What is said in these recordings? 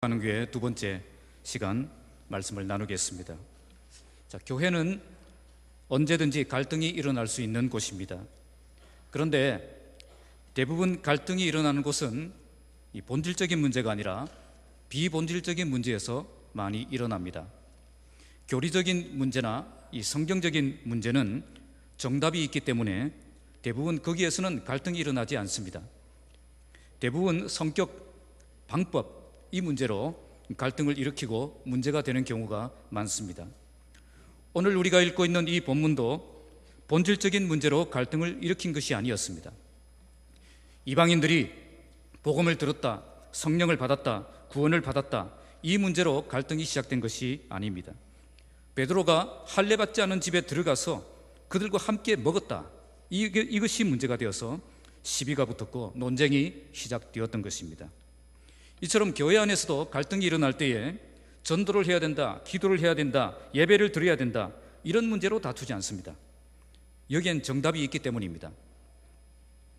하는 교회 두 번째 시간 말씀을 나누겠습니다. 자, 교회는 언제든지 갈등이 일어날 수 있는 곳입니다. 그런데 대부분 갈등이 일어나는 곳은 이 본질적인 문제가 아니라 비본질적인 문제에서 많이 일어납니다. 교리적인 문제나 이 성경적인 문제는 정답이 있기 때문에 대부분 거기에서는 갈등이 일어나지 않습니다. 대부분 성격, 방법, 이 문제로 갈등을 일으키고 문제가 되는 경우가 많습니다. 오늘 우리가 읽고 있는 이 본문도 본질적인 문제로 갈등을 일으킨 것이 아니었습니다. 이방인들이 복음을 들었다, 성령을 받았다, 구원을 받았다, 이 문제로 갈등이 시작된 것이 아닙니다. 베드로가 할례받지 않은 집에 들어가서 그들과 함께 먹었다, 이것이 문제가 되어서 시비가 붙었고 논쟁이 시작되었던 것입니다. 이처럼 교회 안에서도 갈등이 일어날 때에 전도를 해야 된다, 기도를 해야 된다, 예배를 드려야 된다, 이런 문제로 다투지 않습니다. 여기엔 정답이 있기 때문입니다.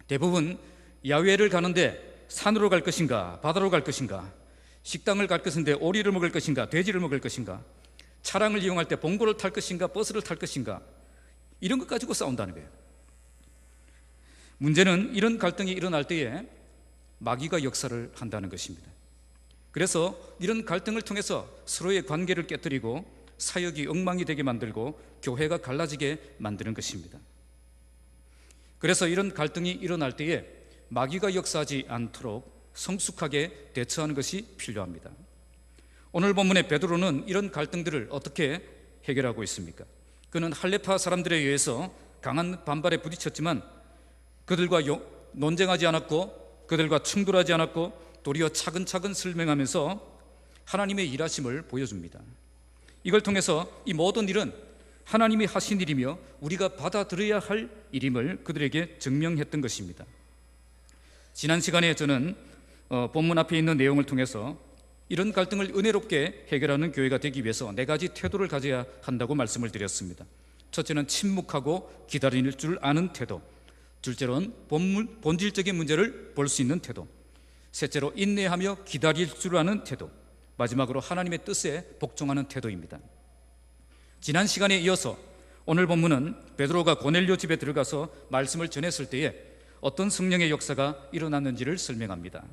대부분 야외를 가는데 산으로 갈 것인가, 바다로 갈 것인가, 식당을 갈 것인데 오리를 먹을 것인가, 돼지를 먹을 것인가, 차량을 이용할 때 봉고를 탈 것인가, 버스를 탈 것인가, 이런 것 가지고 싸운다는 거예요. 문제는 이런 갈등이 일어날 때에 마귀가 역사를 한다는 것입니다. 그래서 이런 갈등을 통해서 서로의 관계를 깨뜨리고 사역이 엉망이 되게 만들고 교회가 갈라지게 만드는 것입니다. 그래서 이런 갈등이 일어날 때에 마귀가 역사하지 않도록 성숙하게 대처하는 것이 필요합니다. 오늘 본문의 베드로는 이런 갈등들을 어떻게 해결하고 있습니까? 그는 할례파 사람들에 의해서 강한 반발에 부딪혔지만 그들과 논쟁하지 않았고 그들과 충돌하지 않았고 도리어 차근차근 설명하면서 하나님의 일하심을 보여줍니다. 이걸 통해서 이 모든 일은 하나님이 하신 일이며 우리가 받아들여야 할 일임을 그들에게 증명했던 것입니다. 지난 시간에 저는 본문 앞에 있는 내용을 통해서 이런 갈등을 은혜롭게 해결하는 교회가 되기 위해서 4가지 태도를 가져야 한다고 말씀을 드렸습니다. 첫째는 침묵하고 기다릴 줄 아는 태도, 둘째로는 본질적인 문제를 볼 수 있는 태도, 셋째로 인내하며 기다릴 줄 아는 태도, 마지막으로 하나님의 뜻에 복종하는 태도입니다. 지난 시간에 이어서 오늘 본문은 베드로가 고넬료 집에 들어가서 말씀을 전했을 때에 어떤 성령의 역사가 일어났는지를 설명합니다.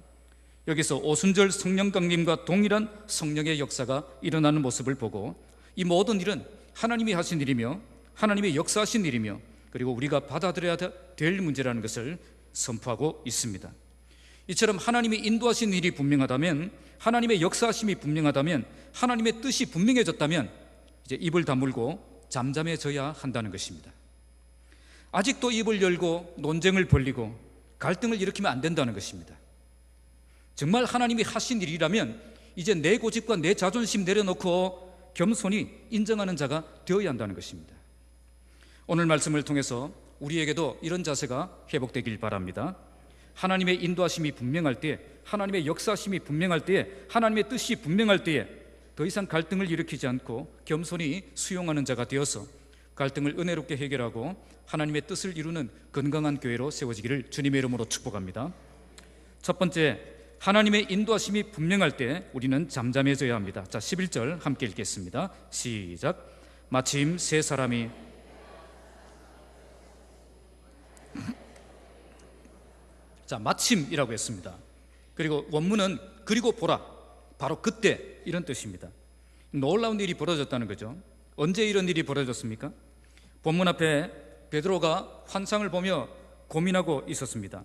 여기서 오순절 성령 강림과 동일한 성령의 역사가 일어나는 모습을 보고 이 모든 일은 하나님이 하신 일이며 하나님의 역사하신 일이며 그리고 우리가 받아들여야 될 문제라는 것을 선포하고 있습니다. 이처럼 하나님이 인도하신 일이 분명하다면, 하나님의 역사하심이 분명하다면, 하나님의 뜻이 분명해졌다면 이제 입을 다물고 잠잠해져야 한다는 것입니다. 아직도 입을 열고 논쟁을 벌리고 갈등을 일으키면 안 된다는 것입니다. 정말 하나님이 하신 일이라면 이제 내 고집과 내 자존심 내려놓고 겸손히 인정하는 자가 되어야 한다는 것입니다. 오늘 말씀을 통해서 우리에게도 이런 자세가 회복되길 바랍니다. 하나님의 인도하심이 분명할 때, 하나님의 역사하심이 분명할 때, 하나님의 뜻이 분명할 때에 더 이상 갈등을 일으키지 않고 겸손히 수용하는 자가 되어서 갈등을 은혜롭게 해결하고 하나님의 뜻을 이루는 건강한 교회로 세워지기를 주님의 이름으로 축복합니다. 첫 번째, 하나님의 인도하심이 분명할 때 우리는 잠잠해져야 합니다. 자, 11절 함께 읽겠습니다. 시작. 마침 세 사람이 자, 마침이라고 했습니다. 그리고 원문은 그리고 보라, 바로 그때, 이런 뜻입니다. 놀라운 일이 벌어졌다는 거죠. 언제 이런 일이 벌어졌습니까? 본문 앞에 베드로가 환상을 보며 고민하고 있었습니다.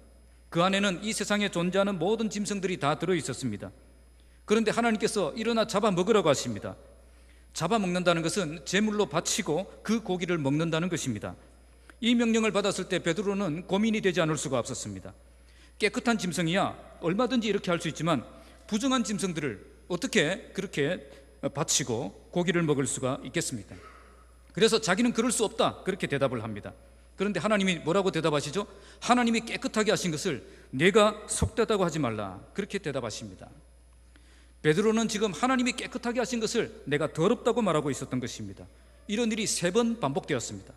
그 안에는 이 세상에 존재하는 모든 짐승들이 다 들어있었습니다. 그런데 하나님께서 일어나 잡아먹으라고 하십니다. 잡아먹는다는 것은 제물로 바치고 그 고기를 먹는다는 것입니다. 이 명령을 받았을 때 베드로는 고민이 되지 않을 수가 없었습니다. 깨끗한 짐승이야 얼마든지 이렇게 할 수 있지만 부정한 짐승들을 어떻게 그렇게 바치고 고기를 먹을 수가 있겠습니까? 그래서 자기는 그럴 수 없다, 그렇게 대답을 합니다. 그런데 하나님이 뭐라고 대답하시죠? 하나님이 깨끗하게 하신 것을 내가 속되다고 하지 말라, 그렇게 대답하십니다. 베드로는 지금 하나님이 깨끗하게 하신 것을 내가 더럽다고 말하고 있었던 것입니다. 이런 일이 3번 반복되었습니다.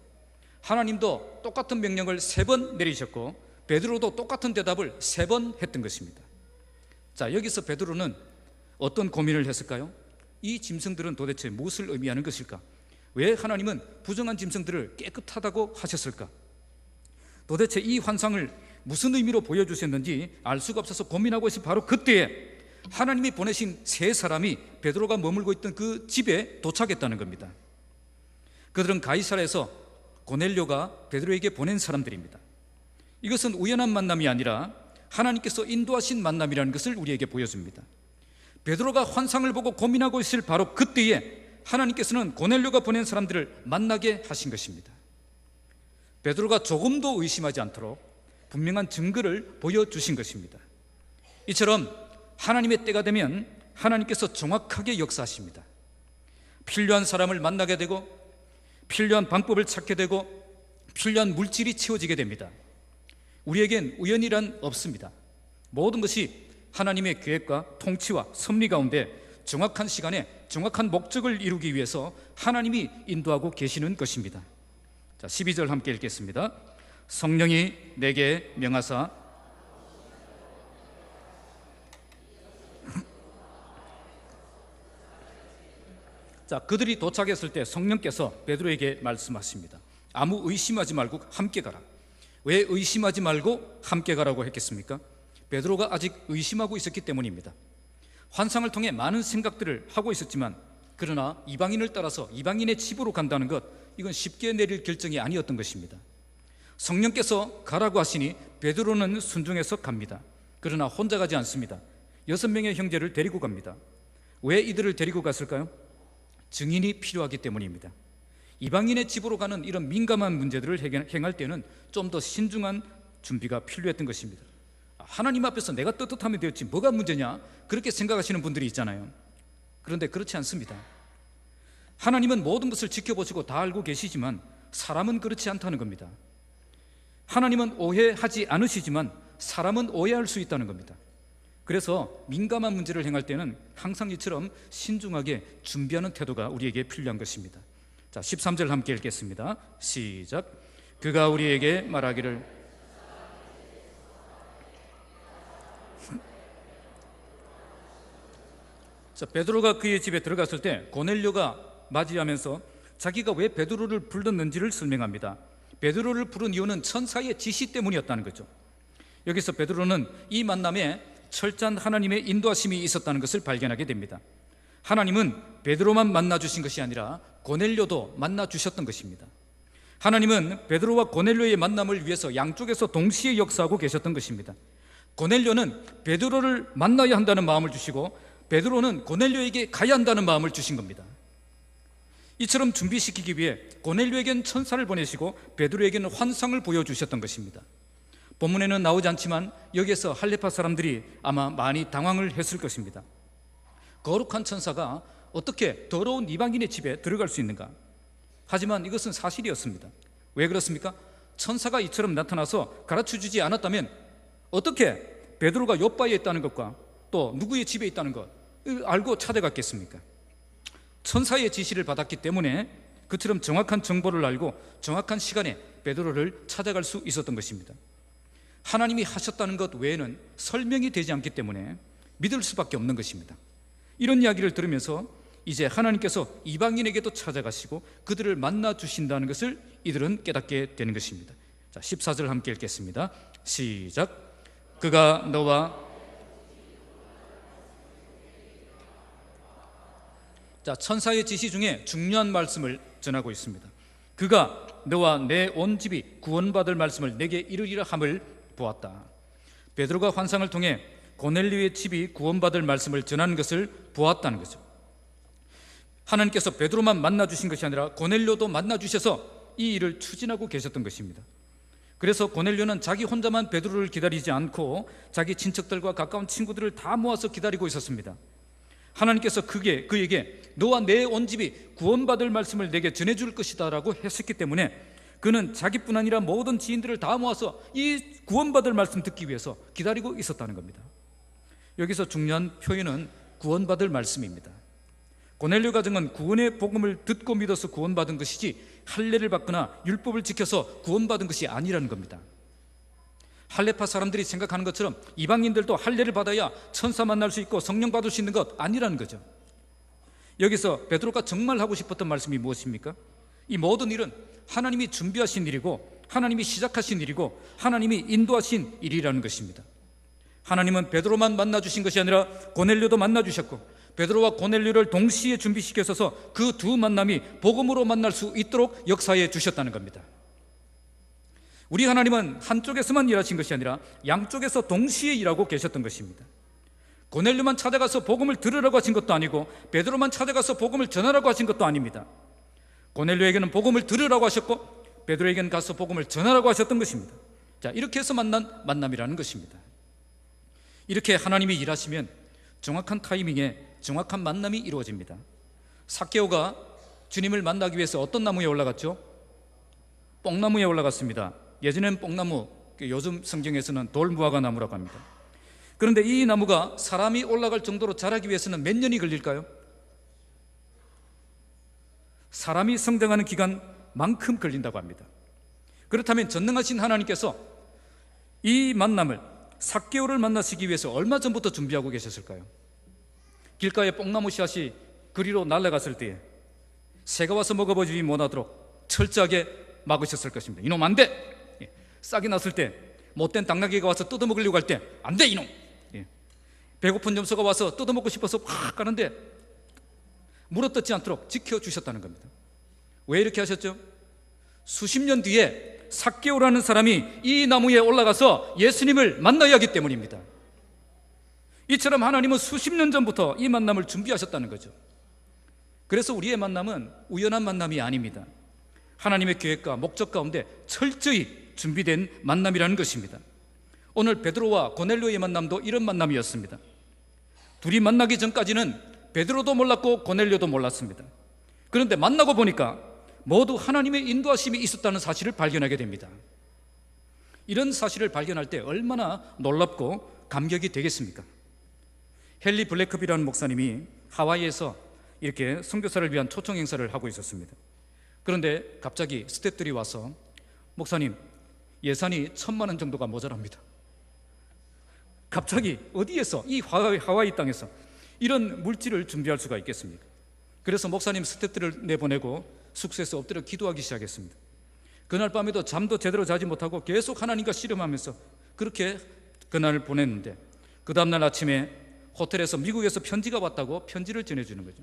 하나님도 똑같은 명령을 3번 내리셨고 베드로도 똑같은 대답을 3번 했던 것입니다. 자, 여기서 베드로는 어떤 고민을 했을까요? 이 짐승들은 도대체 무엇을 의미하는 것일까? 왜 하나님은 부정한 짐승들을 깨끗하다고 하셨을까? 도대체 이 환상을 무슨 의미로 보여주셨는지 알 수가 없어서 고민하고 있을 바로 그때에 하나님이 보내신 세 사람이 베드로가 머물고 있던 그 집에 도착했다는 겁니다. 그들은 가이사랴에서 고넬료가 베드로에게 보낸 사람들입니다. 이것은 우연한 만남이 아니라 하나님께서 인도하신 만남이라는 것을 우리에게 보여줍니다. 베드로가 환상을 보고 고민하고 있을 바로 그때에 하나님께서는 고넬료가 보낸 사람들을 만나게 하신 것입니다. 베드로가 조금도 의심하지 않도록 분명한 증거를 보여주신 것입니다. 이처럼 하나님의 때가 되면 하나님께서 정확하게 역사하십니다. 필요한 사람을 만나게 되고 필요한 방법을 찾게 되고 필요한 물질이 채워지게 됩니다. 우리에겐 우연이란 없습니다. 모든 것이 하나님의 계획과 통치와 섭리 가운데 정확한 시간에 정확한 목적을 이루기 위해서 하나님이 인도하고 계시는 것입니다. 자, 12절 함께 읽겠습니다. 성령이 내게 명하사 자, 그들이 도착했을 때 성령께서 베드로에게 말씀하십니다. 아무 의심하지 말고 함께 가라. 왜 의심하지 말고 함께 가라고 했겠습니까? 베드로가 아직 의심하고 있었기 때문입니다. 환상을 통해 많은 생각들을 하고 있었지만 그러나 이방인을 따라서 이방인의 집으로 간다는 것, 이건 쉽게 내릴 결정이 아니었던 것입니다. 성령께서 가라고 하시니 베드로는 순종해서 갑니다. 그러나 혼자 가지 않습니다. 6명의 형제를 데리고 갑니다. 왜 이들을 데리고 갔을까요? 증인이 필요하기 때문입니다. 이방인의 집으로 가는 이런 민감한 문제들을 행할 때는 좀 더 신중한 준비가 필요했던 것입니다. 하나님 앞에서 내가 떳떳하면 되었지 뭐가 문제냐, 그렇게 생각하시는 분들이 있잖아요. 그런데 그렇지 않습니다. 하나님은 모든 것을 지켜보시고 다 알고 계시지만 사람은 그렇지 않다는 겁니다. 하나님은 오해하지 않으시지만 사람은 오해할 수 있다는 겁니다. 그래서 민감한 문제를 행할 때는 항상 이처럼 신중하게 준비하는 태도가 우리에게 필요한 것입니다. 자, 13절 함께 읽겠습니다. 시작. 그가 우리에게 말하기를 자, 베드로가 그의 집에 들어갔을 때 고넬료가 맞이하면서 자기가 왜 베드로를 불렀는지를 설명합니다. 베드로를 부른 이유는 천사의 지시 때문이었다는 거죠. 여기서 베드로는 이 만남에 철저한 하나님의 인도하심이 있었다는 것을 발견하게 됩니다. 하나님은 베드로만 만나주신 것이 아니라 고넬료도 만나주셨던 것입니다. 하나님은 베드로와 고넬료의 만남을 위해서 양쪽에서 동시에 역사하고 계셨던 것입니다. 고넬료는 베드로를 만나야 한다는 마음을 주시고 베드로는 고넬료에게 가야 한다는 마음을 주신 겁니다. 이처럼 준비시키기 위해 고넬료에게는 천사를 보내시고 베드로에게는 환상을 보여주셨던 것입니다. 본문에는 나오지 않지만 여기에서 할레파 사람들이 아마 많이 당황을 했을 것입니다. 거룩한 천사가 어떻게 더러운 이방인의 집에 들어갈 수 있는가? 하지만 이것은 사실이었습니다. 왜 그렇습니까? 천사가 이처럼 나타나서 가르쳐주지 않았다면 어떻게 베드로가 요바에 있다는 것과 또 누구의 집에 있다는 것 알고 찾아갔겠습니까? 천사의 지시를 받았기 때문에 그처럼 정확한 정보를 알고 정확한 시간에 베드로를 찾아갈 수 있었던 것입니다. 하나님이 하셨다는 것 외에는 설명이 되지 않기 때문에 믿을 수밖에 없는 것입니다. 이런 이야기를 들으면서 이제 하나님께서 이방인에게도 찾아가시고 그들을 만나 주신다는 것을 이들은 깨닫게 되는 것입니다. 자, 14절 함께 읽겠습니다. 시작. 그가 너와 자, 천사의 지시 중에 중요한 말씀을 전하고 있습니다. 그가 너와 내 온 집이 구원받을 말씀을 내게 이르리라 함을 보았다. 베드로가 환상을 통해 고넬료의 집이 구원받을 말씀을 전하는 것을 보았다는 거죠. 하나님께서 베드로만 만나주신 것이 아니라 고넬료도 만나주셔서 이 일을 추진하고 계셨던 것입니다. 그래서 고넬료는 자기 혼자만 베드로를 기다리지 않고 자기 친척들과 가까운 친구들을 다 모아서 기다리고 있었습니다. 하나님께서 그에게 너와 내 온 집이 구원받을 말씀을 내게 전해줄 것이다 라고 했었기 때문에 그는 자기뿐 아니라 모든 지인들을 다 모아서 이 구원받을 말씀 듣기 위해서 기다리고 있었다는 겁니다. 여기서 중요한 표현은 구원받을 말씀입니다. 고넬료 가정은 구원의 복음을 듣고 믿어서 구원받은 것이지 할례를 받거나 율법을 지켜서 구원받은 것이 아니라는 겁니다. 할례파 사람들이 생각하는 것처럼 이방인들도 할례를 받아야 천사 만날 수 있고 성령 받을 수 있는 것 아니라는 거죠. 여기서 베드로가 정말 하고 싶었던 말씀이 무엇입니까? 이 모든 일은 하나님이 준비하신 일이고 하나님이 시작하신 일이고 하나님이 인도하신 일이라는 것입니다. 하나님은 베드로만 만나주신 것이 아니라 고넬료도 만나주셨고 베드로와 고넬료를 동시에 준비시켜서 그 두 만남이 복음으로 만날 수 있도록 역사해 주셨다는 겁니다. 우리 하나님은 한쪽에서만 일하신 것이 아니라 양쪽에서 동시에 일하고 계셨던 것입니다. 고넬료만 찾아가서 복음을 들으라고 하신 것도 아니고 베드로만 찾아가서 복음을 전하라고 하신 것도 아닙니다. 고넬료에게는 복음을 들으라고 하셨고 베드로에게는 가서 복음을 전하라고 하셨던 것입니다. 자, 이렇게 해서 만난 만남이라는 것입니다. 이렇게 하나님이 일하시면 정확한 타이밍에 정확한 만남이 이루어집니다. 삭개오가 주님을 만나기 위해서 어떤 나무에 올라갔죠? 뽕나무에 올라갔습니다. 예전엔 뽕나무, 요즘 성경에서는 돌무화과 나무라고 합니다. 그런데 이 나무가 사람이 올라갈 정도로 자라기 위해서는 몇 년이 걸릴까요? 사람이 성장하는 기간만큼 걸린다고 합니다. 그렇다면 전능하신 하나님께서 이 만남을 삭개오를 만나시기 위해서 얼마 전부터 준비하고 계셨을까요? 길가에 뽕나무 씨앗이 그리로 날아갔을 때에 새가 와서 먹어보지 못하도록 철저하게 막으셨을 것입니다. 이놈 안 돼! 싹이 났을 때 못된 당나귀가 와서 뜯어먹으려고 할 때 안 돼 이놈! 배고픈 염소가 와서 뜯어먹고 싶어서 확 가는데 물어뜯지 않도록 지켜주셨다는 겁니다. 왜 이렇게 하셨죠? 수십 년 뒤에 삭개오라는 사람이 이 나무에 올라가서 예수님을 만나야 하기 때문입니다. 이처럼 하나님은 수십 년 전부터 이 만남을 준비하셨다는 거죠. 그래서 우리의 만남은 우연한 만남이 아닙니다. 하나님의 계획과 목적 가운데 철저히 준비된 만남이라는 것입니다. 오늘 베드로와 고넬료의 만남도 이런 만남이었습니다. 둘이 만나기 전까지는 베드로도 몰랐고 고넬료도 몰랐습니다. 그런데 만나고 보니까 모두 하나님의 인도하심이 있었다는 사실을 발견하게 됩니다. 이런 사실을 발견할 때 얼마나 놀랍고 감격이 되겠습니까? 헨리 블랙컵이라는 목사님이 하와이에서 이렇게 선교사를 위한 초청 행사를 하고 있었습니다. 그런데 갑자기 스태프들이 와서 목사님, 예산이 1,000만 원 정도가 모자랍니다. 갑자기 어디에서, 이 하와이 땅에서 이런 물질을 준비할 수가 있겠습니까? 그래서 목사님 스태프들을 내보내고 숙소에서 엎드려 기도하기 시작했습니다. 그날 밤에도 잠도 제대로 자지 못하고 계속 하나님과 씨름하면서 그렇게 그날을 보냈는데 그 다음날 아침에 호텔에서 미국에서 편지가 왔다고 편지를 전해주는 거죠.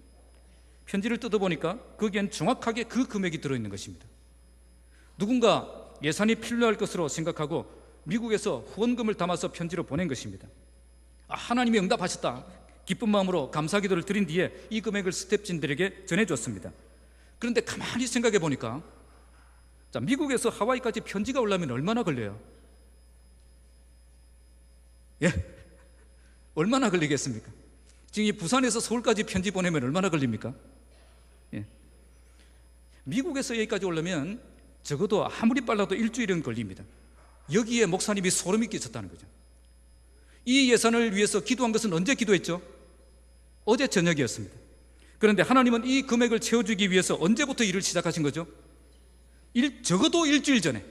편지를 뜯어보니까 거기엔 정확하게 그 금액이 들어있는 것입니다. 누군가 예산이 필요할 것으로 생각하고 미국에서 후원금을 담아서 편지로 보낸 것입니다. 하나님이 응답하셨다. 기쁜 마음으로 감사기도를 드린 뒤에 이 금액을 스태프진들에게 전해줬습니다. 그런데 가만히 생각해 보니까 미국에서 하와이까지 편지가 오려면 얼마나 걸려요? 예, 얼마나 걸리겠습니까? 지금 이 부산에서 서울까지 편지 보내면 얼마나 걸립니까? 예. 미국에서 여기까지 오려면 적어도 아무리 빨라도 일주일은 걸립니다. 여기에 목사님이 소름이 끼쳤다는 거죠. 이 예산을 위해서 기도한 것은 언제 기도했죠? 어제 저녁이었습니다. 그런데 하나님은 이 금액을 채워주기 위해서 언제부터 일을 시작하신 거죠? 적어도 일주일 전에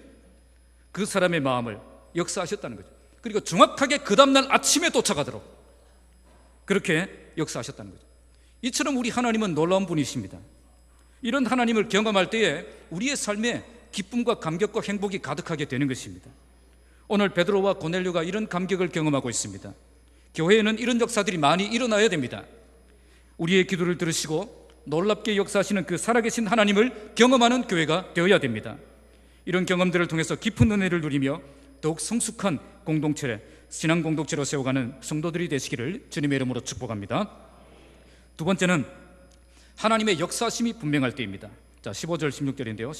그 사람의 마음을 역사하셨다는 거죠. 그리고 정확하게 그 다음날 아침에 도착하도록 그렇게 역사하셨다는 거죠. 이처럼 우리 하나님은 놀라운 분이십니다. 이런 하나님을 경험할 때에 우리의 삶에 기쁨과 감격과 행복이 가득하게 되는 것입니다. 오늘 베드로와 고넬료가 이런 감격을 경험하고 있습니다. 교회에는 이런 역사들이 많이 일어나야 됩니다. 우리의 기도를 들으시고 놀랍게 역사하시는 그 살아계신 하나님을 경험하는 교회가 되어야 됩니다. 이런 경험들을 통해서 깊은 은혜를 누리며 더욱 성숙한 공동체, 신앙 공동체로 세워가는 성도들이 되시기를 주님의 이름으로 축복합니다. 두 번째는 하나님의 역사심이 분명할 때입니다. 자, 15절 16절인데요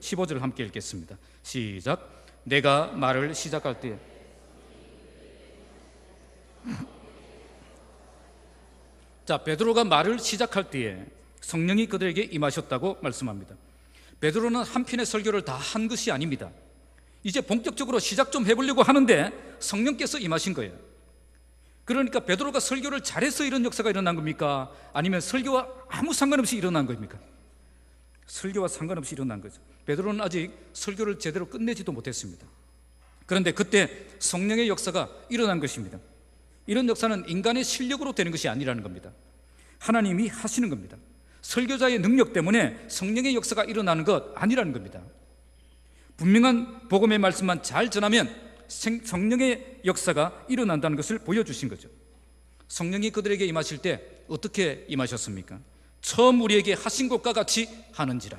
15절 함께 읽겠습니다. 시작. 내가 말을 시작할 때 자, 베드로가 말을 시작할 때에 성령이 그들에게 임하셨다고 말씀합니다. 베드로는 한 편의 설교를 다 한 것이 아닙니다. 이제 본격적으로 시작 좀 해보려고 하는데 성령께서 임하신 거예요. 그러니까 베드로가 설교를 잘해서 이런 역사가 일어난 겁니까? 아니면 설교와 아무 상관없이 일어난 겁니까? 설교와 상관없이 일어난 거죠. 베드로는 아직 설교를 제대로 끝내지도 못했습니다. 그런데 그때 성령의 역사가 일어난 것입니다. 이런 역사는 인간의 실력으로 되는 것이 아니라는 겁니다. 하나님이 하시는 겁니다. 설교자의 능력 때문에 성령의 역사가 일어나는 것 아니라는 겁니다. 분명한 복음의 말씀만 잘 전하면 성령의 역사가 일어난다는 것을 보여주신 거죠. 성령이 그들에게 임하실 때 어떻게 임하셨습니까? 처음 우리에게 하신 것과 같이 하는지라.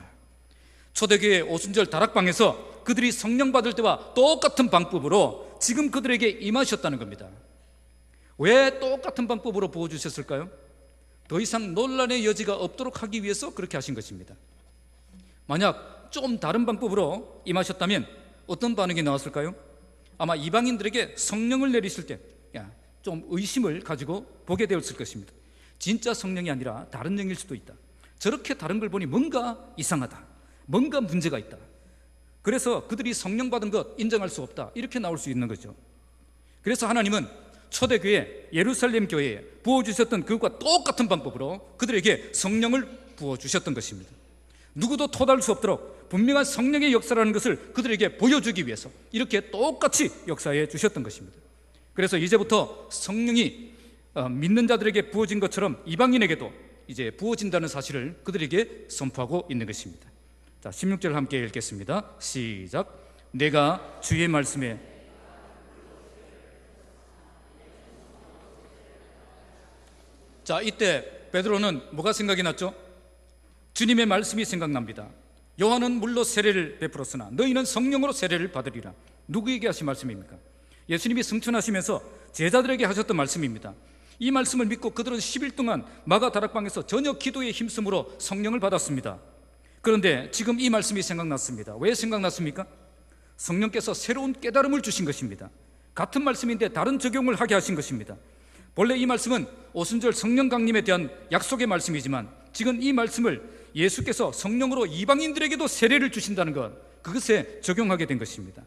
초대교회 오순절 다락방에서 그들이 성령 받을 때와 똑같은 방법으로 지금 그들에게 임하셨다는 겁니다. 왜 똑같은 방법으로 부어주셨을까요? 더 이상 논란의 여지가 없도록 하기 위해서 그렇게 하신 것입니다. 만약 좀 다른 방법으로 임하셨다면 어떤 반응이 나왔을까요? 아마 이방인들에게 성령을 내리실 때 좀 의심을 가지고 보게 되었을 것입니다. 진짜 성령이 아니라 다른 영일 수도 있다. 저렇게 다른 걸 보니 뭔가 이상하다. 뭔가 문제가 있다. 그래서 그들이 성령 받은 것 인정할 수 없다. 이렇게 나올 수 있는 거죠. 그래서 하나님은 초대교회 예루살렘 교회에 부어주셨던 그것과 똑같은 방법으로 그들에게 성령을 부어주셨던 것입니다. 누구도 토달할 수 없도록 분명한 성령의 역사라는 것을 그들에게 보여주기 위해서 이렇게 똑같이 역사해 주셨던 것입니다. 그래서 이제부터 성령이 믿는 자들에게 부어진 것처럼 이방인에게도 이제 부어진다는 사실을 그들에게 선포하고 있는 것입니다. 자, 16절 함께 읽겠습니다. 시작. 내가 주의 말씀에 자, 이때 베드로는 뭐가 생각이 났죠? 주님의 말씀이 생각납니다. 요한은 물로 세례를 베풀었으나 너희는 성령으로 세례를 받으리라. 누구에게 하신 말씀입니까? 예수님이 승천하시면서 제자들에게 하셨던 말씀입니다. 이 말씀을 믿고 그들은 10일 동안 마가 다락방에서 전혀 기도에 힘쓰므로 성령을 받았습니다. 그런데 지금 이 말씀이 생각났습니다. 왜 생각났습니까? 성령께서 새로운 깨달음을 주신 것입니다. 같은 말씀인데 다른 적용을 하게 하신 것입니다. 본래 이 말씀은 오순절 성령 강림에 대한 약속의 말씀이지만 지금 이 말씀을 예수께서 성령으로 이방인들에게도 세례를 주신다는 것, 그것에 적용하게 된 것입니다.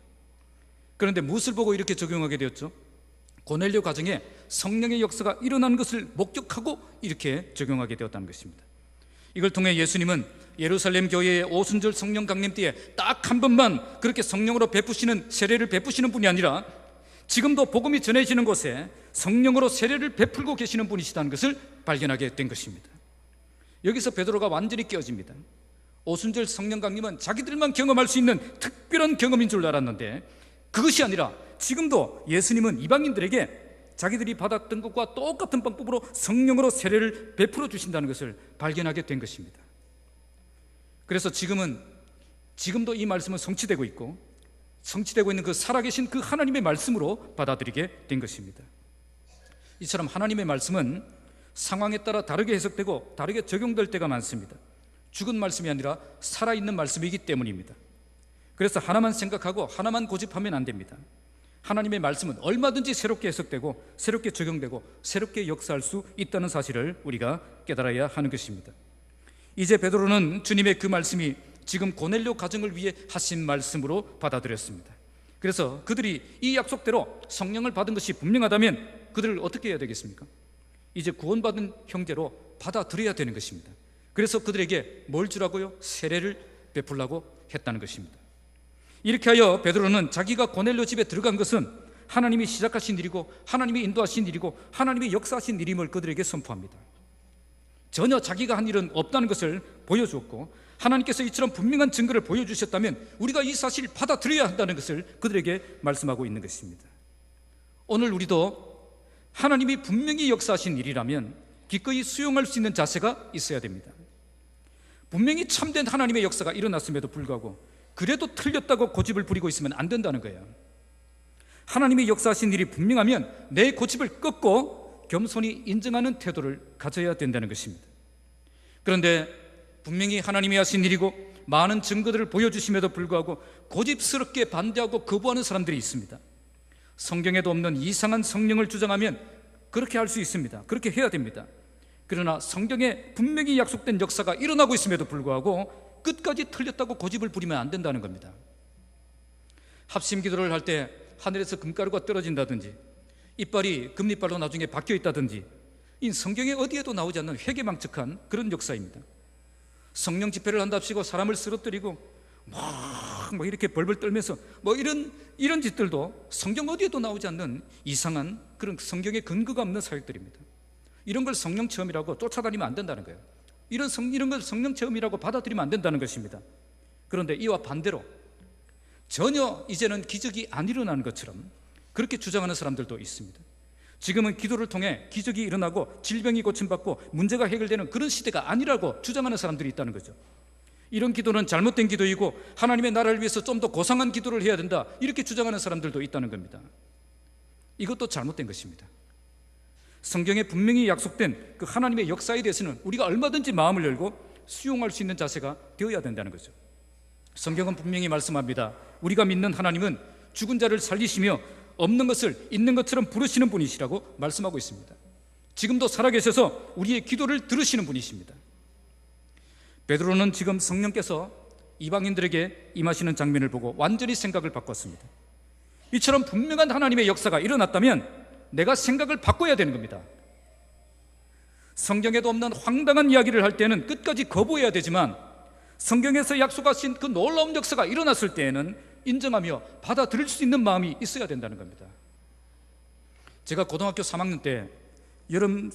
그런데 무엇을 보고 이렇게 적용하게 되었죠? 고넬료 가정에 성령의 역사가 일어나는 것을 목격하고 이렇게 적용하게 되었다는 것입니다. 이걸 통해 예수님은 예루살렘 교회의 오순절 성령 강림 때에 딱 한 번만 그렇게 성령으로 베푸시는 세례를 베푸시는 분이 아니라 지금도 복음이 전해지는 곳에 성령으로 세례를 베풀고 계시는 분이시다는 것을 발견하게 된 것입니다. 여기서 베드로가 완전히 깨어집니다. 오순절 성령 강림은 자기들만 경험할 수 있는 특별한 경험인 줄 알았는데 그것이 아니라 지금도 예수님은 이방인들에게 자기들이 받았던 것과 똑같은 방법으로 성령으로 세례를 베풀어 주신다는 것을 발견하게 된 것입니다. 그래서 지금도 이 말씀은 성취되고 있고 성취되고 있는 그 살아계신 그 하나님의 말씀으로 받아들이게 된 것입니다. 이처럼 하나님의 말씀은 상황에 따라 다르게 해석되고 다르게 적용될 때가 많습니다. 죽은 말씀이 아니라 살아있는 말씀이기 때문입니다. 그래서 하나만 생각하고 하나만 고집하면 안 됩니다. 하나님의 말씀은 얼마든지 새롭게 해석되고 새롭게 적용되고 새롭게 역사할 수 있다는 사실을 우리가 깨달아야 하는 것입니다. 이제 베드로는 주님의 그 말씀이 지금 고넬료 가정을 위해 하신 말씀으로 받아들였습니다. 그래서 그들이 이 약속대로 성령을 받은 것이 분명하다면 그들을 어떻게 해야 되겠습니까? 이제 구원받은 형제로 받아들여야 되는 것입니다. 그래서 그들에게 뭘 주라고요? 세례를 베풀라고 했다는 것입니다. 이렇게 하여 베드로는 자기가 고넬료 집에 들어간 것은 하나님이 시작하신 일이고 하나님이 인도하신 일이고 하나님이 역사하신 일임을 그들에게 선포합니다. 전혀 자기가 한 일은 없다는 것을 보여주었고 하나님께서 이처럼 분명한 증거를 보여주셨다면 우리가 이 사실을 받아들여야 한다는 것을 그들에게 말씀하고 있는 것입니다. 오늘 우리도 하나님이 분명히 역사하신 일이라면 기꺼이 수용할 수 있는 자세가 있어야 됩니다. 분명히 참된 하나님의 역사가 일어났음에도 불구하고 그래도 틀렸다고 고집을 부리고 있으면 안 된다는 거예요. 하나님이 역사하신 일이 분명하면 내 고집을 꺾고 겸손히 인정하는 태도를 가져야 된다는 것입니다. 그런데 분명히 하나님이 하신 일이고 많은 증거들을 보여주심에도 불구하고 고집스럽게 반대하고 거부하는 사람들이 있습니다. 성경에도 없는 이상한 성령을 주장하면 그렇게 할 수 있습니다. 그렇게 해야 됩니다. 그러나 성경에 분명히 약속된 역사가 일어나고 있음에도 불구하고 끝까지 틀렸다고 고집을 부리면 안 된다는 겁니다. 합심 기도를 할 때 하늘에서 금가루가 떨어진다든지 이빨이 금리빨로 나중에 바뀌어 있다든지 이 성경에 어디에도 나오지 않는 회개망측한 그런 역사입니다. 성령 집회를 한답시고 사람을 쓰러뜨리고 막 이렇게 벌벌 떨면서 뭐 이런 짓들도 성경 어디에도 나오지 않는 이상한 그런 성경에 근거가 없는 사역들입니다. 이런 걸 성령 체험이라고 쫓아다니면 안 된다는 거예요. 이런 걸 성령 체험이라고 받아들이면 안 된다는 것입니다. 그런데 이와 반대로 전혀 이제는 기적이 안 일어나는 것처럼 그렇게 주장하는 사람들도 있습니다. 지금은 기도를 통해 기적이 일어나고 질병이 고침받고 문제가 해결되는 그런 시대가 아니라고 주장하는 사람들이 있다는 거죠. 이런 기도는 잘못된 기도이고 하나님의 나라를 위해서 좀 더 고상한 기도를 해야 된다, 이렇게 주장하는 사람들도 있다는 겁니다. 이것도 잘못된 것입니다. 성경에 분명히 약속된 그 하나님의 역사에 대해서는 우리가 얼마든지 마음을 열고 수용할 수 있는 자세가 되어야 된다는 거죠. 성경은 분명히 말씀합니다. 우리가 믿는 하나님은 죽은 자를 살리시며 없는 것을 있는 것처럼 부르시는 분이시라고 말씀하고 있습니다. 지금도 살아계셔서 우리의 기도를 들으시는 분이십니다. 베드로는 지금 성령께서 이방인들에게 임하시는 장면을 보고 완전히 생각을 바꿨습니다. 이처럼 분명한 하나님의 역사가 일어났다면 내가 생각을 바꿔야 되는 겁니다. 성경에도 없는 황당한 이야기를 할 때는 끝까지 거부해야 되지만 성경에서 약속하신 그 놀라운 역사가 일어났을 때에는 인정하며 받아들일 수 있는 마음이 있어야 된다는 겁니다. 제가 고등학교 3학년 때 여름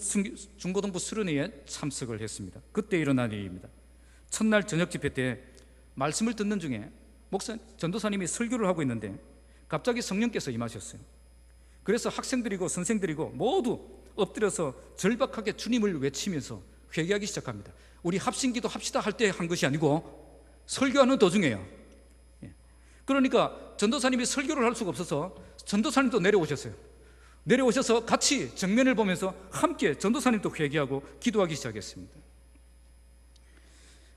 중고등부 수련회에 참석을 했습니다. 그때 일어난 일입니다. 첫날 저녁 집회 때 말씀을 듣는 중에 전도사님이 설교를 하고 있는데 갑자기 성령께서 임하셨어요. 그래서 학생들이고 선생들이고 모두 엎드려서 절박하게 주님을 외치면서 회개하기 시작합니다. 우리 합심기도 합시다 할 때 한 것이 아니고 설교하는 도중에요. 그러니까 전도사님이 설교를 할 수가 없어서 전도사님도 내려오셨어요. 내려오셔서 같이 정면을 보면서 함께 전도사님도 회개하고 기도하기 시작했습니다.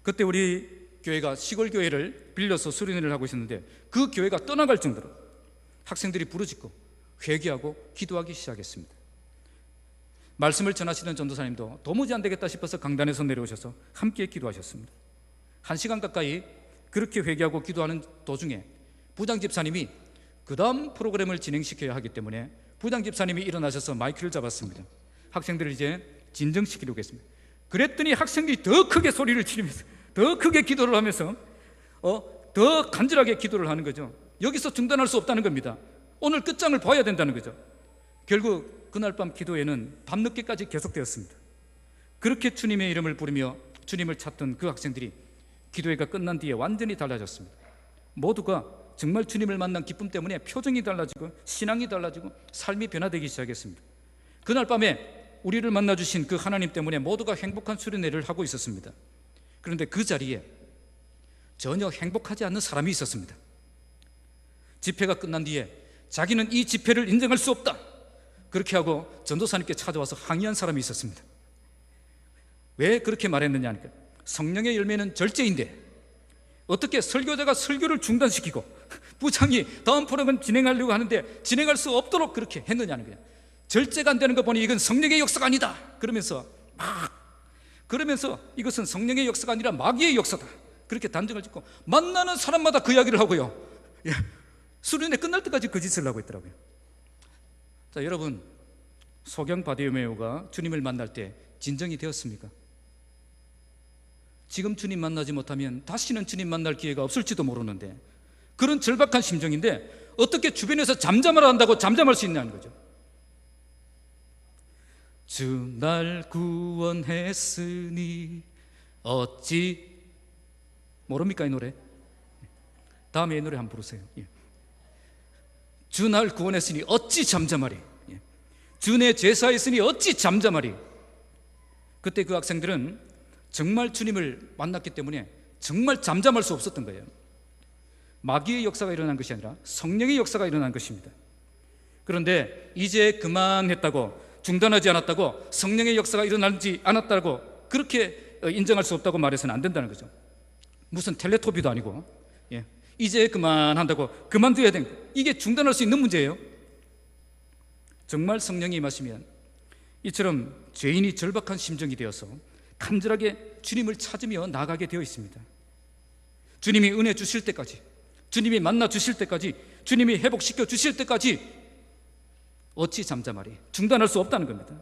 그때 우리 교회가 시골 교회를 빌려서 수련회를 하고 있었는데 그 교회가 떠나갈 정도로 학생들이 부르짖고 회개하고 기도하기 시작했습니다. 말씀을 전하시던 전도사님도 도무지 안 되겠다 싶어서 강단에서 내려오셔서 함께 기도하셨습니다. 1시간 가까이 그렇게 회개하고 기도하는 도중에 부장 집사님이 그 다음 프로그램을 진행시켜야 하기 때문에 부장 집사님이 일어나셔서 마이크를 잡았습니다. 학생들을 이제 진정시키려고 했습니다. 그랬더니 학생들이 더 크게 소리를 지르면서 더 크게 기도를 하면서 더 간절하게 기도를 하는 거죠. 여기서 중단할 수 없다는 겁니다. 오늘 끝장을 봐야 된다는 거죠. 결국 그날 밤 기도회는 밤늦게까지 계속되었습니다. 그렇게 주님의 이름을 부르며 주님을 찾던 그 학생들이 기도회가 끝난 뒤에 완전히 달라졌습니다. 모두가 정말 주님을 만난 기쁨 때문에 표정이 달라지고 신앙이 달라지고 삶이 변화되기 시작했습니다. 그날 밤에 우리를 만나주신 그 하나님 때문에 모두가 행복한 수련회를 하고 있었습니다. 그런데 그 자리에 전혀 행복하지 않는 사람이 있었습니다. 집회가 끝난 뒤에 자기는 이 집회를 인정할 수 없다, 그렇게 하고 전도사님께 찾아와서 항의한 사람이 있었습니다. 왜 그렇게 말했느냐 하니까 성령의 열매는 절제인데 어떻게 설교자가 설교를 중단시키고 부장이 다음 프로그램 진행하려고 하는데 진행할 수 없도록 그렇게 했느냐는 거예요. 절제가 안 되는 거 보니 이건 성령의 역사가 아니다 그러면서 이것은 성령의 역사가 아니라 마귀의 역사다, 그렇게 단정을 짓고 만나는 사람마다 그 이야기를 하고요. 수련회 끝날 때까지 그 짓을 하고 있더라고요. 자, 여러분, 소경 바디메오가 주님을 만날 때 진정이 되었습니까? 지금 주님 만나지 못하면 다시는 주님 만날 기회가 없을지도 모르는데 그런 절박한 심정인데 어떻게 주변에서 잠잠하라 한다고 잠잠할 수 있냐는 거죠. 주 날 구원했으니 어찌 모릅니까 이 노래? 다음에 이 노래 한번 부르세요. 주 날 구원했으니 어찌 잠잠하리, 주 내 제사했으니 어찌 잠잠하리. 그때 그 학생들은 정말 주님을 만났기 때문에 정말 잠잠할 수 없었던 거예요. 마귀의 역사가 일어난 것이 아니라 성령의 역사가 일어난 것입니다. 그런데 이제 그만했다고, 중단하지 않았다고, 성령의 역사가 일어나지 않았다고 그렇게 인정할 수 없다고 말해서는 안 된다는 거죠. 무슨 텔레토비도 아니고 이제 그만한다고 그만둬야 되는 거예요. 이게 중단할 수 있는 문제예요. 정말 성령이 임하시면 이처럼 죄인이 절박한 심정이 되어서 간절하게 주님을 찾으며 나가게 되어 있습니다. 주님이 은혜 주실 때까지, 주님이 만나 주실 때까지, 주님이 회복시켜 주실 때까지 어찌 잠잠하리, 중단할 수 없다는 겁니다.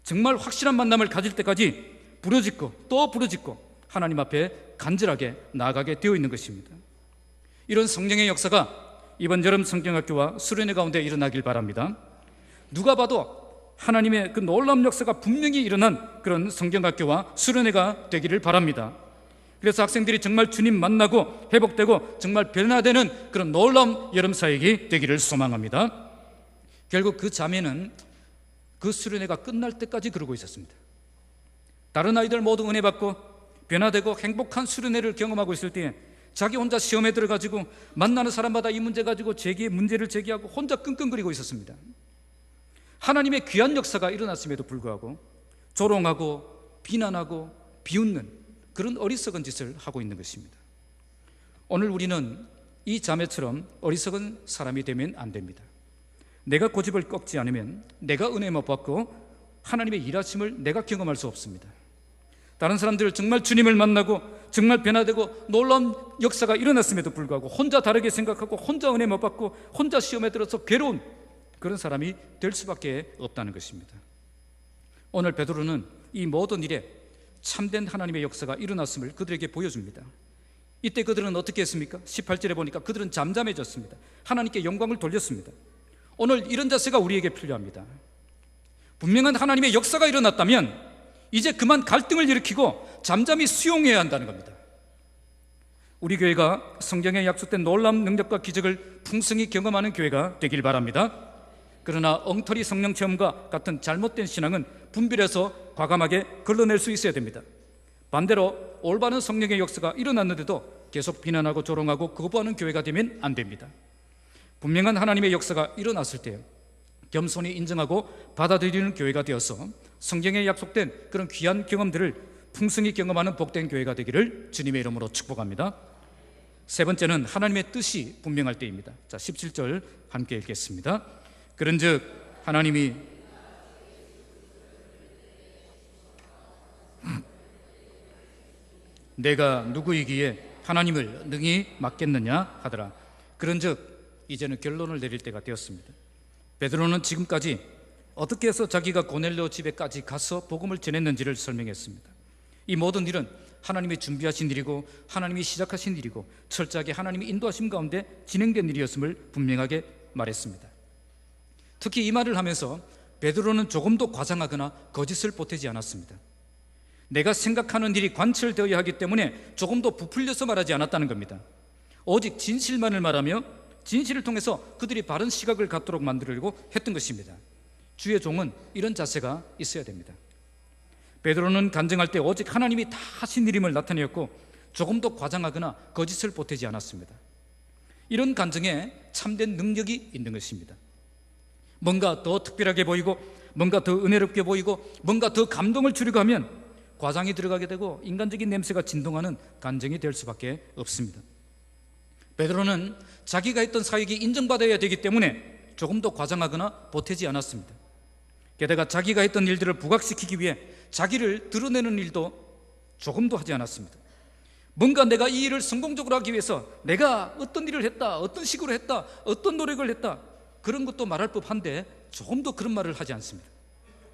정말 확실한 만남을 가질 때까지 부르짖고 또 부르짖고 하나님 앞에 간절하게 나아가게 되어 있는 것입니다. 이런 성령의 역사가 이번 여름 성경학교와 수련회 가운데 일어나길 바랍니다. 누가 봐도 하나님의 그 놀라운 역사가 분명히 일어난 그런 성경학교와 수련회가 되기를 바랍니다. 그래서 학생들이 정말 주님 만나고 회복되고 정말 변화되는 그런 놀라운 여름 사역이 되기를 소망합니다. 결국 그 자매는 그 수련회가 끝날 때까지 그러고 있었습니다. 다른 아이들 모두 은혜 받고 변화되고 행복한 수련회를 경험하고 있을 때에 자기 혼자 시험에 들어가지고 만나는 사람마다 이 문제 가지고 문제를 제기하고 혼자 끙끙거리고 있었습니다. 하나님의 귀한 역사가 일어났음에도 불구하고 조롱하고 비난하고 비웃는 그런 어리석은 짓을 하고 있는 것입니다. 오늘 우리는 이 자매처럼 어리석은 사람이 되면 안 됩니다. 내가 고집을 꺾지 않으면 내가 은혜 못 받고 하나님의 일하심을 내가 경험할 수 없습니다. 다른 사람들 정말 주님을 만나고 정말 변화되고 놀라운 역사가 일어났음에도 불구하고 혼자 다르게 생각하고 혼자 은혜 못 받고 혼자 시험에 들어서 괴로운 그런 사람이 될 수밖에 없다는 것입니다. 오늘 베드로는 이 모든 일에 참된 하나님의 역사가 일어났음을 그들에게 보여줍니다. 이때 그들은 어떻게 했습니까? 18절에 보니까 그들은 잠잠해졌습니다. 하나님께 영광을 돌렸습니다. 오늘 이런 자세가 우리에게 필요합니다. 분명한 하나님의 역사가 일어났다면 이제 그만 갈등을 일으키고 잠잠히 수용해야 한다는 겁니다. 우리 교회가 성경에 약속된 놀라운 능력과 기적을 풍성히 경험하는 교회가 되길 바랍니다. 그러나 엉터리 성령 체험과 같은 잘못된 신앙은 분별해서 과감하게 걸러낼 수 있어야 됩니다. 반대로 올바른 성령의 역사가 일어났는데도 계속 비난하고 조롱하고 거부하는 교회가 되면 안 됩니다. 분명한 하나님의 역사가 일어났을 때 겸손히 인정하고 받아들이는 교회가 되어서 성경에 약속된 그런 귀한 경험들을 풍성히 경험하는 복된 교회가 되기를 주님의 이름으로 축복합니다. 세 번째는 하나님의 뜻이 분명할 때입니다. 자, 17절 함께 읽겠습니다. 그런즉 하나님이 내가 누구이기에 하나님을 능히 맡겠느냐 하더라. 그런즉 이제는 결론을 내릴 때가 되었습니다. 베드로는 지금까지 어떻게 해서 자기가 고넬료 집에까지 가서 복음을 전했는지를 설명했습니다. 이 모든 일은 하나님이 준비하신 일이고 하나님이 시작하신 일이고 철저하게 하나님이 인도하심 가운데 진행된 일이었음을 분명하게 말했습니다. 특히 이 말을 하면서 베드로는 조금도 과장하거나 거짓을 보태지 않았습니다. 내가 생각하는 일이 관철되어야 하기 때문에 조금도 부풀려서 말하지 않았다는 겁니다. 오직 진실만을 말하며 진실을 통해서 그들이 바른 시각을 갖도록 만들려고 했던 것입니다. 주의 종은 이런 자세가 있어야 됩니다. 베드로는 간증할 때 오직 하나님이 다 하신 일임을 나타내었고 조금도 과장하거나 거짓을 보태지 않았습니다. 이런 간증에 참된 능력이 있는 것입니다. 뭔가 더 특별하게 보이고 뭔가 더 은혜롭게 보이고 뭔가 더 감동을 주려고 하면 과장이 들어가게 되고 인간적인 냄새가 진동하는 간증이 될 수밖에 없습니다. 베드로는 자기가 했던 사역이 인정받아야 되기 때문에 조금도 과장하거나 보태지 않았습니다. 게다가 자기가 했던 일들을 부각시키기 위해 자기를 드러내는 일도 조금도 하지 않았습니다. 뭔가 내가 이 일을 성공적으로 하기 위해서 내가 어떤 일을 했다, 어떤 식으로 했다, 어떤 노력을 했다, 그런 것도 말할 법한데 조금도 그런 말을 하지 않습니다.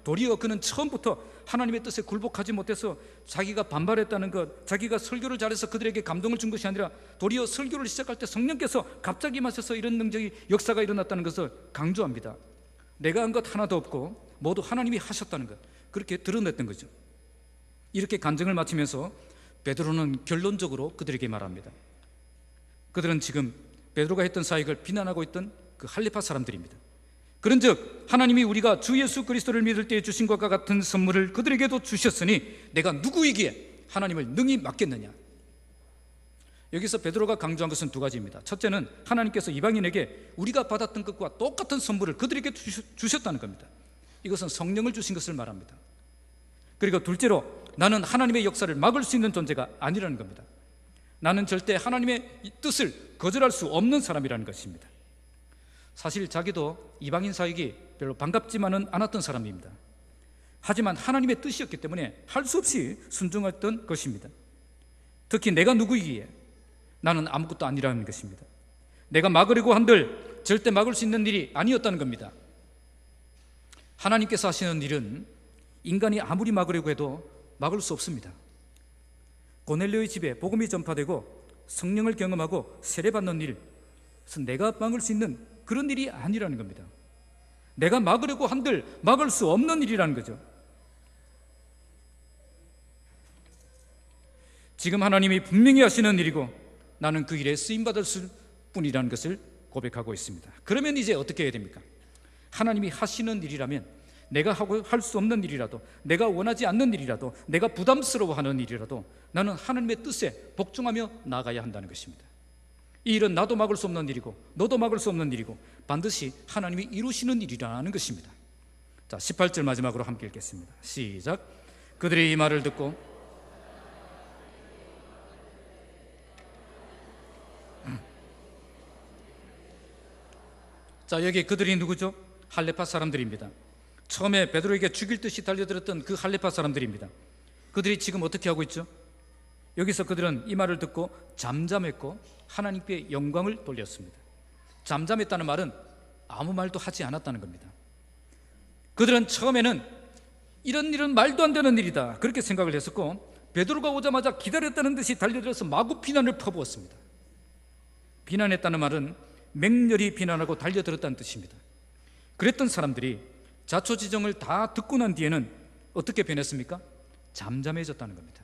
도리어 그는 처음부터 하나님의 뜻에 굴복하지 못해서 자기가 반발했다는 것, 자기가 설교를 잘해서 그들에게 감동을 준 것이 아니라 도리어 설교를 시작할 때 성령께서 갑자기 임하셔서 이런 능력이 역사가 일어났다는 것을 강조합니다. 내가 한 것 하나도 없고 모두 하나님이 하셨다는 것, 그렇게 드러냈던 거죠. 이렇게 간증을 마치면서 베드로는 결론적으로 그들에게 말합니다. 그들은 지금 베드로가 했던 사역을 비난하고 있던 그 할레파 사람들입니다. 그런즉 하나님이 우리가 주 예수 그리스도를 믿을 때에 주신 것과 같은 선물을 그들에게도 주셨으니 내가 누구이기에 하나님을 능히 맡겠느냐. 여기서 베드로가 강조한 것은 두 가지입니다. 첫째는 하나님께서 이방인에게 우리가 받았던 것과 똑같은 선물을 그들에게 주셨다는 겁니다. 이것은 성령을 주신 것을 말합니다. 그리고 둘째로 나는 하나님의 역사를 막을 수 있는 존재가 아니라는 겁니다. 나는 절대 하나님의 뜻을 거절할 수 없는 사람이라는 것입니다. 사실 자기도 이방인 사역이 별로 반갑지만은 않았던 사람입니다. 하지만 하나님의 뜻이었기 때문에 할 수 없이 순종했던 것입니다. 특히 내가 누구이기에 나는 아무것도 아니라는 것입니다. 내가 막으려고 한들 절대 막을 수 있는 일이 아니었다는 겁니다. 하나님께서 하시는 일은 인간이 아무리 막으려고 해도 막을 수 없습니다. 고넬료의 집에 복음이 전파되고 성령을 경험하고 세례받는 일, 그래서 내가 막을 수 있는 그런 일이 아니라는 겁니다. 내가 막으려고 한들 막을 수 없는 일이라는 거죠. 지금 하나님이 분명히 하시는 일이고 나는 그 일에 쓰임받을 뿐이라는 것을 고백하고 있습니다. 그러면 이제 어떻게 해야 됩니까? 하나님이 하시는 일이라면 내가 할 수 없는 일이라도, 내가 원하지 않는 일이라도, 내가 부담스러워하는 일이라도 나는 하나님의 뜻에 복종하며 나아가야 한다는 것입니다. 이 일은 나도 막을 수 없는 일이고 너도 막을 수 없는 일이고 반드시 하나님이 이루시는 일이라는 것입니다. 자, 18절 마지막으로 함께 읽겠습니다. 시작. 그들이 이 말을 듣고 자, 여기 그들이 누구죠? 할레파 사람들입니다. 처음에 베드로에게 죽일 듯이 달려들었던 그 할레파 사람들입니다. 그들이 지금 어떻게 하고 있죠? 여기서 그들은 이 말을 듣고 잠잠했고 하나님께 영광을 돌렸습니다. 잠잠했다는 말은 아무 말도 하지 않았다는 겁니다. 그들은 처음에는 이런 일은 말도 안 되는 일이다 그렇게 생각을 했었고, 베드로가 오자마자 기다렸다는 듯이 달려들어서 마구 비난을 퍼부었습니다. 비난했다는 말은 맹렬히 비난하고 달려들었다는 뜻입니다. 그랬던 사람들이 자초지종을 다 듣고 난 뒤에는 어떻게 변했습니까? 잠잠해졌다는 겁니다.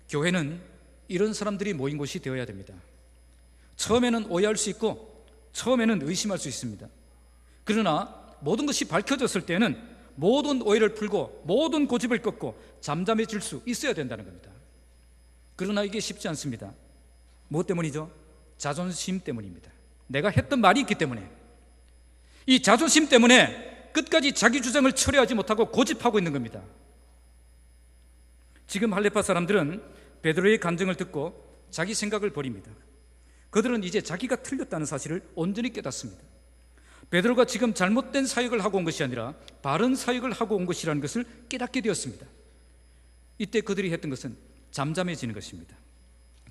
교회는 이런 사람들이 모인 곳이 되어야 됩니다. 처음에는 오해할 수 있고 처음에는 의심할 수 있습니다. 그러나 모든 것이 밝혀졌을 때는 모든 오해를 풀고 모든 고집을 꺾고 잠잠해질 수 있어야 된다는 겁니다. 그러나 이게 쉽지 않습니다. 무엇 때문이죠? 자존심 때문입니다. 내가 했던 말이 있기 때문에, 이 자존심 때문에 끝까지 자기 주장을 철회하지 못하고 고집하고 있는 겁니다. 지금 할레파 사람들은 베드로의 간증을 듣고 자기 생각을 버립니다. 그들은 이제 자기가 틀렸다는 사실을 온전히 깨닫습니다. 베드로가 지금 잘못된 사역을 하고 온 것이 아니라 바른 사역을 하고 온 것이라는 것을 깨닫게 되었습니다. 이때 그들이 했던 것은 잠잠해지는 것입니다.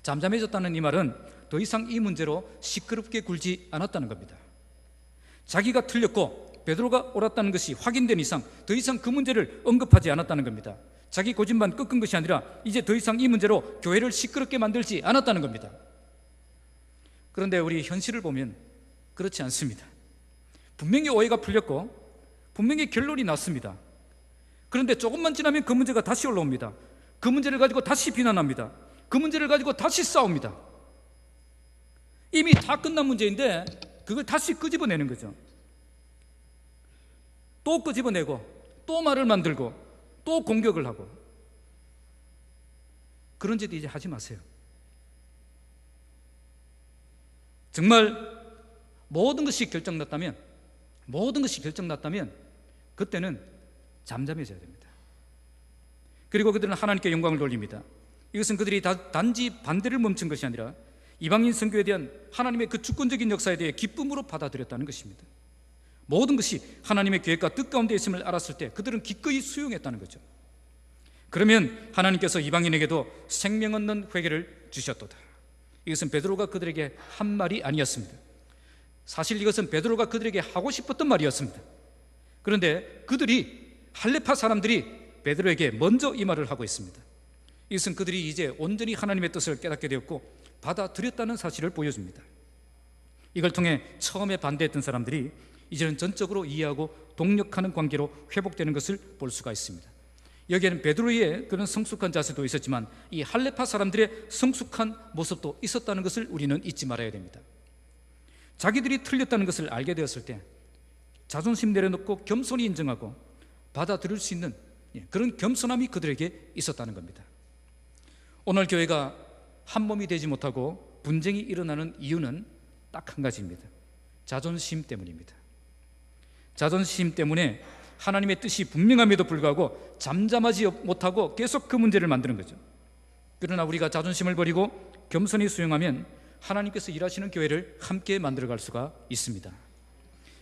잠잠해졌다는 이 말은 더 이상 이 문제로 시끄럽게 굴지 않았다는 겁니다. 자기가 틀렸고 베드로가 옳았다는 것이 확인된 이상 더 이상 그 문제를 언급하지 않았다는 겁니다. 자기 고집만 꺾은 것이 아니라 이제 더 이상 이 문제로 교회를 시끄럽게 만들지 않았다는 겁니다. 그런데 우리 현실을 보면 그렇지 않습니다. 분명히 오해가 풀렸고 분명히 결론이 났습니다. 그런데 조금만 지나면 그 문제가 다시 올라옵니다. 그 문제를 가지고 다시 비난합니다. 그 문제를 가지고 다시 싸웁니다. 이미 다 끝난 문제인데 그걸 다시 끄집어내는 거죠. 또 끄집어내고 또 말을 만들고 또 공격을 하고, 그런 짓 이제 하지 마세요. 정말 모든 것이 결정났다면 그때는 잠잠해져야 됩니다. 그리고 그들은 하나님께 영광을 돌립니다. 이것은 그들이 단지 반대를 멈춘 것이 아니라 이방인 선교에 대한 하나님의 그 주권적인 역사에 대해 기쁨으로 받아들였다는 것입니다. 모든 것이 하나님의 계획과 뜻 가운데 있음을 알았을 때 그들은 기꺼이 수용했다는 거죠. 그러면 하나님께서 이방인에게도 생명 얻는 회개를 주셨도다. 이것은 베드로가 그들에게 한 말이 아니었습니다. 사실 이것은 베드로가 그들에게 하고 싶었던 말이었습니다. 그런데 할레파 사람들이 베드로에게 먼저 이 말을 하고 있습니다. 이것은 그들이 이제 온전히 하나님의 뜻을 깨닫게 되었고 받아들였다는 사실을 보여줍니다. 이걸 통해 처음에 반대했던 사람들이 이제는 전적으로 이해하고 동력하는 관계로 회복되는 것을 볼 수가 있습니다. 여기에는 베드로의 그런 성숙한 자세도 있었지만 이 할레파 사람들의 성숙한 모습도 있었다는 것을 우리는 잊지 말아야 됩니다. 자기들이 틀렸다는 것을 알게 되었을 때 자존심 내려놓고 겸손히 인정하고 받아들일 수 있는 그런 겸손함이 그들에게 있었다는 겁니다. 오늘 교회가 한 몸이 되지 못하고 분쟁이 일어나는 이유는 딱 한 가지입니다. 자존심 때문입니다. 자존심 때문에 하나님의 뜻이 분명함에도 불구하고 잠잠하지 못하고 계속 그 문제를 만드는 거죠. 그러나 우리가 자존심을 버리고 겸손히 수용하면 하나님께서 일하시는 교회를 함께 만들어갈 수가 있습니다.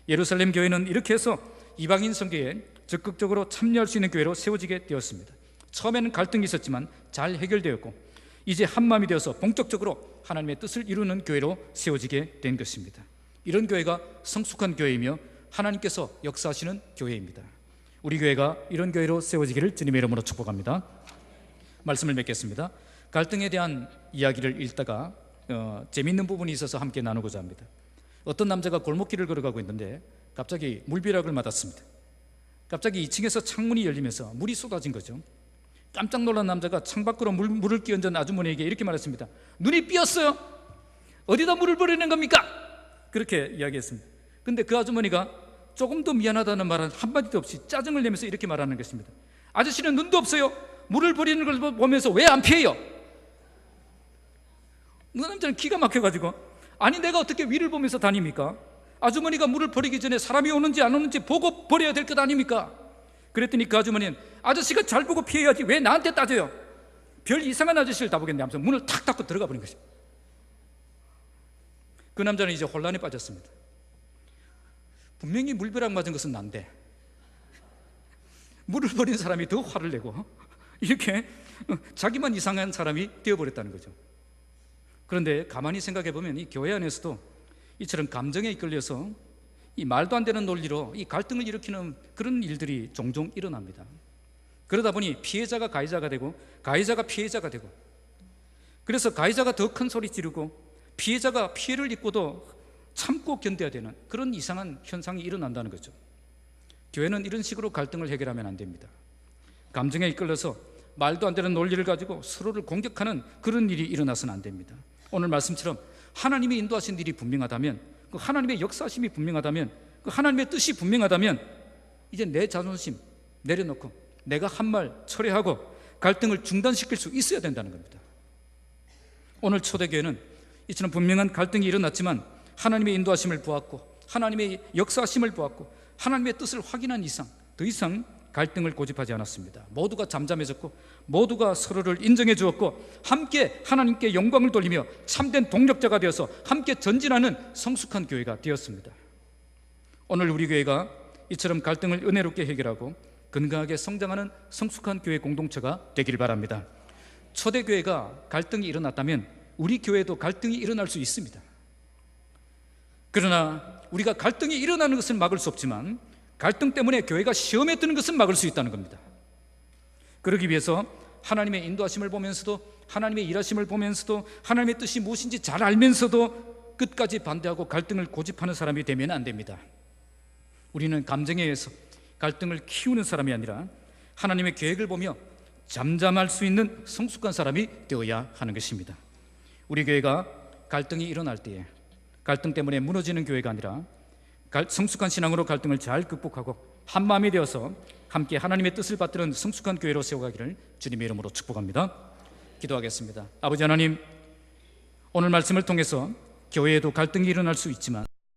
예루살렘 교회는 이렇게 해서 이방인 선교에 적극적으로 참여할 수 있는 교회로 세워지게 되었습니다. 처음에는 갈등이 있었지만 잘 해결되었고 이제 한마음이 되어서 본격적으로 하나님의 뜻을 이루는 교회로 세워지게 된 것입니다. 이런 교회가 성숙한 교회이며 하나님께서 역사하시는 교회입니다. 우리 교회가 이런 교회로 세워지기를 주님의 이름으로 축복합니다. 말씀을 맺겠습니다. 갈등에 대한 이야기를 읽다가 재미있는 부분이 있어서 함께 나누고자 합니다. 어떤 남자가 골목길을 걸어가고 있는데 갑자기 물벼락을 맞았습니다. 갑자기 2층에서 창문이 열리면서 물이 쏟아진 거죠. 깜짝 놀란 남자가 창밖으로 물을 끼얹은 아주머니에게 이렇게 말했습니다. 눈이 삐었어요. 어디다 물을 버리는 겁니까? 그렇게 이야기했습니다. 근데 그 아주머니가 조금 더 미안하다는 말은 한마디도 없이 짜증을 내면서 이렇게 말하는 것입니다. 아저씨는 눈도 없어요. 물을 버리는 걸 보면서 왜 안 피해요? 그 남자는 기가 막혀가지고, 아니 내가 어떻게 위를 보면서 다닙니까? 아주머니가 물을 버리기 전에 사람이 오는지 안 오는지 보고 버려야 될 것 아닙니까? 그랬더니 그 아주머니는 아저씨가 잘 보고 피해야지 왜 나한테 따져요? 별 이상한 아저씨를 다 보겠네 하면서 문을 탁 닫고 들어가 버린 것입니다. 그 남자는 이제 혼란에 빠졌습니다. 분명히 물벼락 맞은 것은 난데 물을 버린 사람이 더 화를 내고 이렇게 자기만 이상한 사람이 되어버렸다는 거죠. 그런데 가만히 생각해 보면 이 교회 안에서도 이처럼 감정에 이끌려서 이 말도 안 되는 논리로 이 갈등을 일으키는 그런 일들이 종종 일어납니다. 그러다 보니 피해자가 가해자가 되고 가해자가 피해자가 되고, 그래서 가해자가 더 큰 소리 지르고 피해자가 피해를 입고도 참고 견뎌야 되는 그런 이상한 현상이 일어난다는 거죠. 교회는 이런 식으로 갈등을 해결하면 안 됩니다. 감정에 이끌려서 말도 안 되는 논리를 가지고 서로를 공격하는 그런 일이 일어나서는 안 됩니다. 오늘 말씀처럼 하나님이 인도하신 일이 분명하다면, 그 하나님의 역사심이 분명하다면, 그 하나님의 뜻이 분명하다면 이제 내 자존심 내려놓고 내가 한 말 철회하고 갈등을 중단시킬 수 있어야 된다는 겁니다. 오늘 초대교회는 이처럼 분명한 갈등이 일어났지만 하나님의 인도하심을 보았고 하나님의 역사심을 보았고 하나님의 뜻을 확인한 이상 더 이상 갈등을 고집하지 않았습니다. 모두가 잠잠해졌고 모두가 서로를 인정해 주었고 함께 하나님께 영광을 돌리며 참된 동력자가 되어서 함께 전진하는 성숙한 교회가 되었습니다. 오늘 우리 교회가 이처럼 갈등을 은혜롭게 해결하고 건강하게 성장하는 성숙한 교회 공동체가 되길 바랍니다. 초대교회가 갈등이 일어났다면 우리 교회도 갈등이 일어날 수 있습니다. 그러나 우리가 갈등이 일어나는 것을 막을 수 없지만 갈등 때문에 교회가 시험에 드는 것은 막을 수 있다는 겁니다. 그러기 위해서 하나님의 인도하심을 보면서도 하나님의 일하심을 보면서도 하나님의 뜻이 무엇인지 잘 알면서도 끝까지 반대하고 갈등을 고집하는 사람이 되면 안 됩니다. 우리는 감정에 의해서 갈등을 키우는 사람이 아니라 하나님의 계획을 보며 잠잠할 수 있는 성숙한 사람이 되어야 하는 것입니다. 우리 교회가 갈등이 일어날 때에 갈등 때문에 무너지는 교회가 아니라 성숙한 신앙으로 갈등을 잘 극복하고 한마음이 되어서 함께 하나님의 뜻을 받드는 성숙한 교회로 세워가기를 주님의 이름으로 축복합니다. 기도하겠습니다. 아버지 하나님, 오늘 말씀을 통해서 교회에도 갈등이 일어날 수 있지만